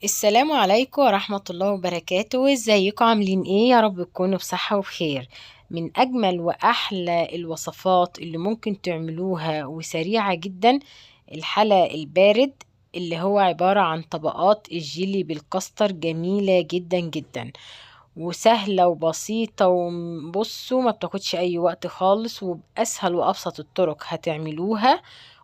السلام عليكم ورحمة الله وبركاته. ازيكم عاملين ايه؟ يا رب تكونوا بصحة وبخير. من اجمل واحلى الوصفات اللي ممكن تعملوها وسريعة جدا الحلا البارد، اللي هو عبارة عن طبقات الجيلي بالكاستر. جميلة جدا جدا وسهلة وبسيطة، وبصوا ما بتاخدش اي وقت خالص، وبأسهل وابسط الطرق هتعملوها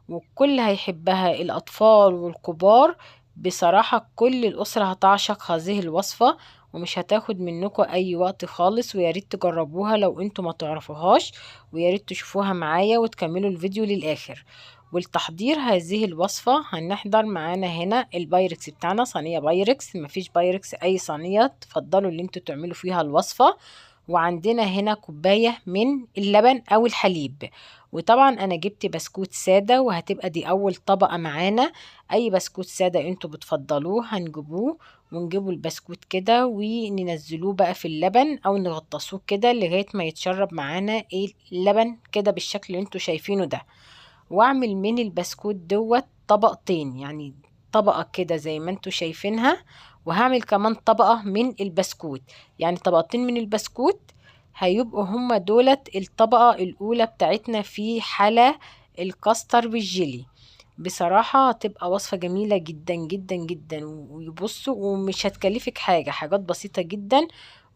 والكل هيحبها، الأطفال والكبار. بصراحة كل الأسرة هتعشق هذه الوصفة ومش هتاخد منكم أي وقت خالص، وياريت تجربوها لو انتوا ما تعرفوهاش، وياريت تشوفوها معايا وتكملوا الفيديو للآخر. والتحضير هذه الوصفة هنحضر معانا هنا البايركس بتاعنا، صينية بايركس. مفيش بايركس أي صينية تفضلوا اللي انتوا تعملوا فيها الوصفة. وعندنا هنا كوباية من اللبن أو الحليب. وطبعا انا جبت بسكوت سادة وهتبقى دي اول طبقة معانا. اي بسكوت سادة انتوا بتفضلوه هنجيبوه، ونجيبوا البسكوت كده وننزلوه بقى في اللبن او نغطسوه كده لغاية ما يتشرب معانا ايه اللبن كده بالشكل اللي انتوا شايفينه ده. واعمل من البسكوت دوت طبقتين، يعني طبقة كده زي ما انتوا شايفينها، وهعمل كمان طبقة من البسكوت، يعني طبقتين من البسكوت. هيبقوا هما دولت الطبقة الأولى بتاعتنا في حلا الكاستر بالجيلي. بصراحة هتبقى وصفة جميلة جدا جدا جدا، ويبصوا ومش هتكلفك حاجة، حاجات بسيطة جدا،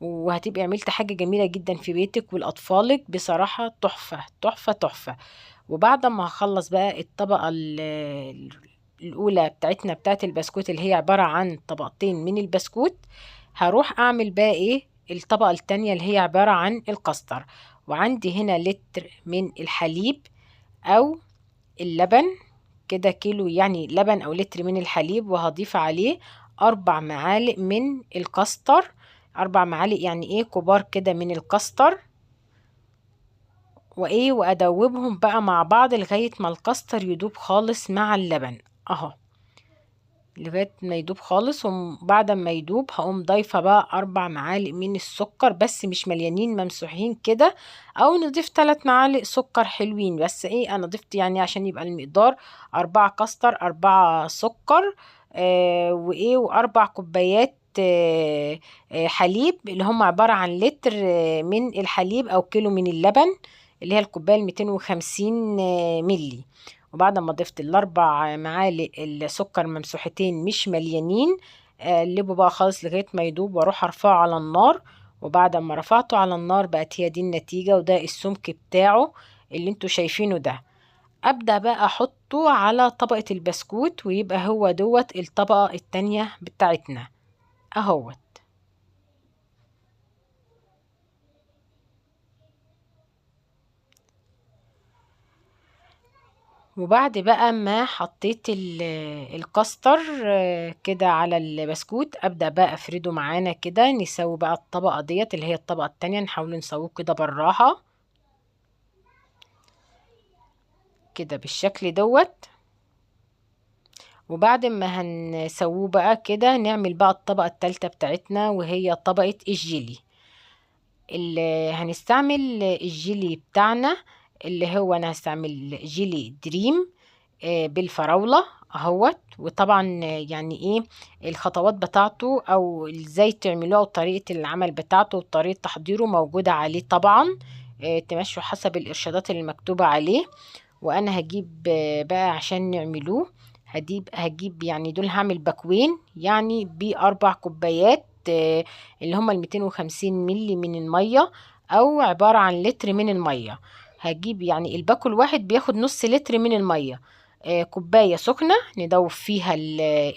وهتبقي عملت حاجة جميلة جدا في بيتك ولأطفالك. بصراحة تحفة تحفة تحفة. وبعد ما هخلص بقى الطبقة الأولى بتاعتنا بتاعت البسكوت، اللي هي عبارة عن طبقتين من البسكوت، هروح أعمل بقى إيه الطبقة التانية اللي هي عبارة عن الكاستر. وعندي هنا لتر من الحليب أو اللبن، كده كيلو يعني لبن أو لتر من الحليب، وهضيف عليه 4 معالق من الكاستر. 4 معالق يعني إيه كبار كده من الكاستر. وايه وادوبهم بقى مع بعض لغاية ما الكاستر يدوب خالص مع اللبن اهو، لغاية ما يدوب خالص. وبعد ما يدوب هقوم ضايفة بقى 4 معالق من السكر، بس مش مليانين، ممسوحين كده. او نضيف 3 معالق سكر حلوين، بس ايه انا ضفت يعني عشان يبقى المقدار 4 كاستر 4 سكر. وايه و4 كوبايات حليب، اللي هم عبارة عن لتر من الحليب او كيلو من اللبن، اللي هي الكوباية 250 ملي. وبعد ما ضفت ال4 معالق السكر ممسوحتين مش مليانين، اقلبه بقى خالص لغاية ما يدوب، واروح ارفعه على النار. وبعد ما رفعته على النار بقت هي دي النتيجة، وده السمك بتاعه اللي انتوا شايفينه ده. ابدأ بقى احطه على طبقة البسكوت، ويبقى هو دوت الطبقة التانية بتاعتنا اهوت. وبعد بقى ما حطيت الكاستر كده على البسكوت، ابدا بقى افرده معانا كده، نسوي بقى الطبقه ديت اللي هي الطبقه التانية، نحاول نسويه كده بالراحه كده بالشكل دوت. وبعد ما هنسويه بقى كده نعمل بقى الطبقه التالتة بتاعتنا، وهي طبقه الجيلي. اللي هنستعمل الجيلي بتاعنا، اللي هو انا هستعمل جيلي دريم بالفراولة اهوت. وطبعا يعني ايه الخطوات بتاعته او ازاي تعملوه وطريقة العمل بتاعته وطريقة تحضيره موجودة عليه طبعا. تمشوا حسب الارشادات اللي مكتوبة عليه. وانا هجيب بقى عشان نعملوه، هجيب يعني دول هعمل باكوين، يعني ب4 كوبايات اللي هما 250 ملي من المية، او عبارة عن لتر من المية. هجيب يعني الباكو الواحد بياخد نص لتر من المية. كوباية سخنة ندوب فيها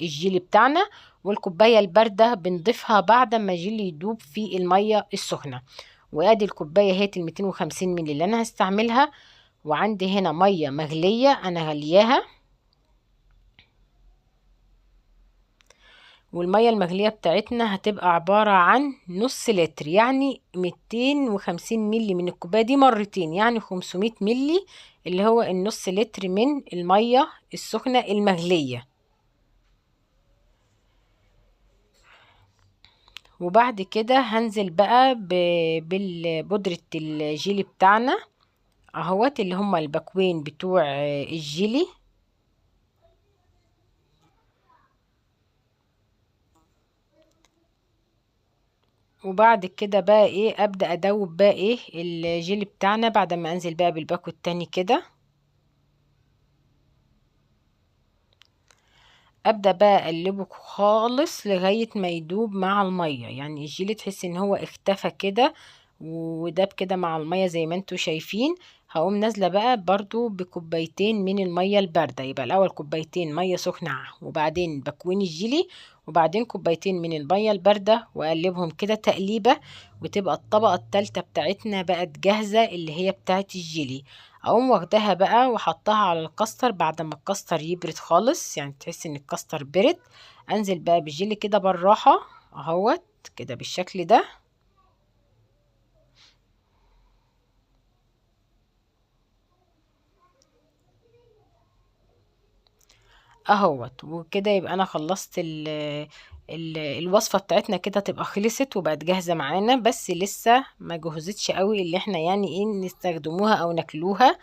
الجيلي بتاعنا، والكوباية الباردة بنضيفها بعد ما الجيلي يدوب في المية السخنة. وادي الكوباية هي 250 ملي اللي انا هستعملها. وعندي هنا مية مغلية انا غلياها، والمية المغلية بتاعتنا هتبقى عبارة عن نص لتر، يعني 250 ملي من الكوباية دي مرتين، يعني 500 ملي، اللي هو النص لتر من المية السخنة المغلية. وبعد كده هنزل بقى بالبودرة الجيلي بتاعنا اهوت، اللي هما الباكوين بتوع الجيلي. وبعد كده بقى ايه ابدأ ادوب بقى ايه الجيلي بتاعنا بعد ما انزل بقى بالباكو التاني كده. ابدأ بقى اقلبه خالص لغاية ما يدوب مع المية، يعني الجيلي تحس ان هو اختفى كده وداب كده مع المية زي ما انتوا شايفين. هقوم نازلة بقى برضو بكوبايتين من المية الباردة، يبقى الاول كوبايتين مية سخنة وبعدين بكوين الجيلي وبعدين كوبايتين من المية الباردة واقلبهم كده تقليبة، وتبقى الطبقة التالتة بتاعتنا بقت جاهزة اللي هي بتاعت الجيلي. اقوم واخداها بقى واحطها على الكاستر بعد ما الكاستر يبرد خالص، يعني تحس ان الكاستر برد. انزل بقى بالجيلي كده بالراحة اهوت كده بالشكل ده اهوت، وكده يبقى انا خلصت الوصفة بتاعتنا كده تبقى خلصت وبقت جاهزة معانا، بس لسه ما جهزتش قوي اللي احنا يعني ايه نستخدموها او ناكلوها.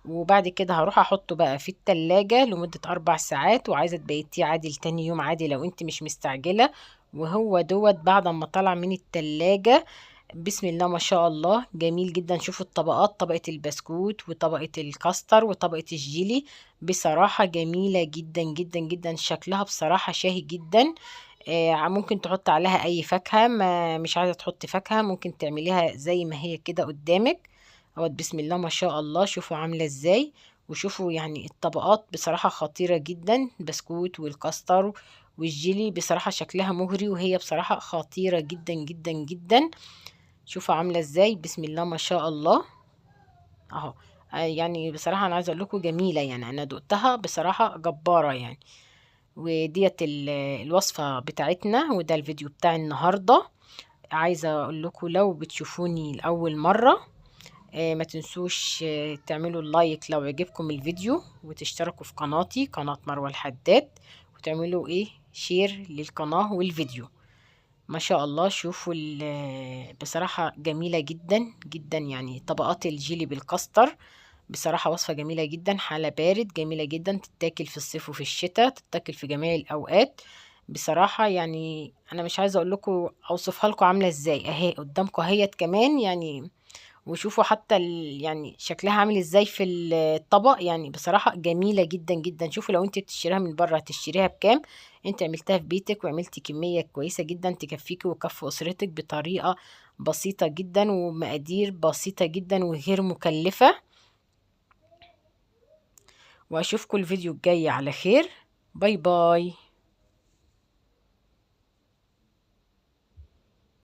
وبعد كده هروح احطه بقى في التلاجة لمدة 4 ساعات، وعايزة تبيتيه عادي لتاني يوم عادي لو انت مش مستعجلة. وهو دوت بعد ما طلع من التلاجة بسم الله ما شاء الله جميل جدا. شوفوا الطبقات، طبقة البسكوت وطبقة الكاستر وطبقة الجيلي، بصراحة جميلة جدا جدا جدا، شكلها بصراحة شاهي جدا. ممكن تحط عليها اي فاكهة، ما مش عايزة تحط فاكهة ممكن تعمليها زي ما هي كده قدامك اهوت. بسم الله ما شاء الله شوفوا عاملة ازاي، وشوفوا يعني الطبقات بصراحة خطيرة جدا، البسكوت والكاستر والجيلي بصراحة شكلها مغري، وهي بصراحة خطيرة جدا جدا جدا. شوفوا عاملة ازاي بسم الله ما شاء الله اهو. يعني بصراحة انا عايزة اقول لكم جميلة، يعني انا دقتها بصراحة جبارة يعني. وديت الوصفة بتاعتنا، وده الفيديو بتاع النهاردة. عايزة اقول لكم لو بتشوفوني لأول مرة ما تنسوش تعملوا اللايك لو عجبكم الفيديو، وتشتركوا في قناتي قناة مروة الحداد، وتعملوا ايه شير للقناة والفيديو. ما شاء الله شوفوا بصراحة جميلة جدا جدا، يعني طبقات الجيلي بالكاستر بصراحة وصفة جميلة جدا، حالة بارد جميلة جدا، تتاكل في الصيف وفي الشتاء، تتاكل في جميع الأوقات. بصراحة يعني أنا مش عايزة أقول لكم أوصفها لكم عاملة إزاي، أهي قدامكم أهيت كمان يعني. وشوفوا حتى يعني شكلها عامل ازاي في الطبق، يعني بصراحة جميلة جدا جدا. شوفوا لو انت بتشتريها من بره هتشتريها بكام، انت عملتها في بيتك وعملتي كمية كويسة جدا تكفيكي وكفي اسرتك بطريقة بسيطة جدا ومقادير بسيطة جدا وغير مكلفة. واشوفكم الفيديو الجاي على خير. باي باي.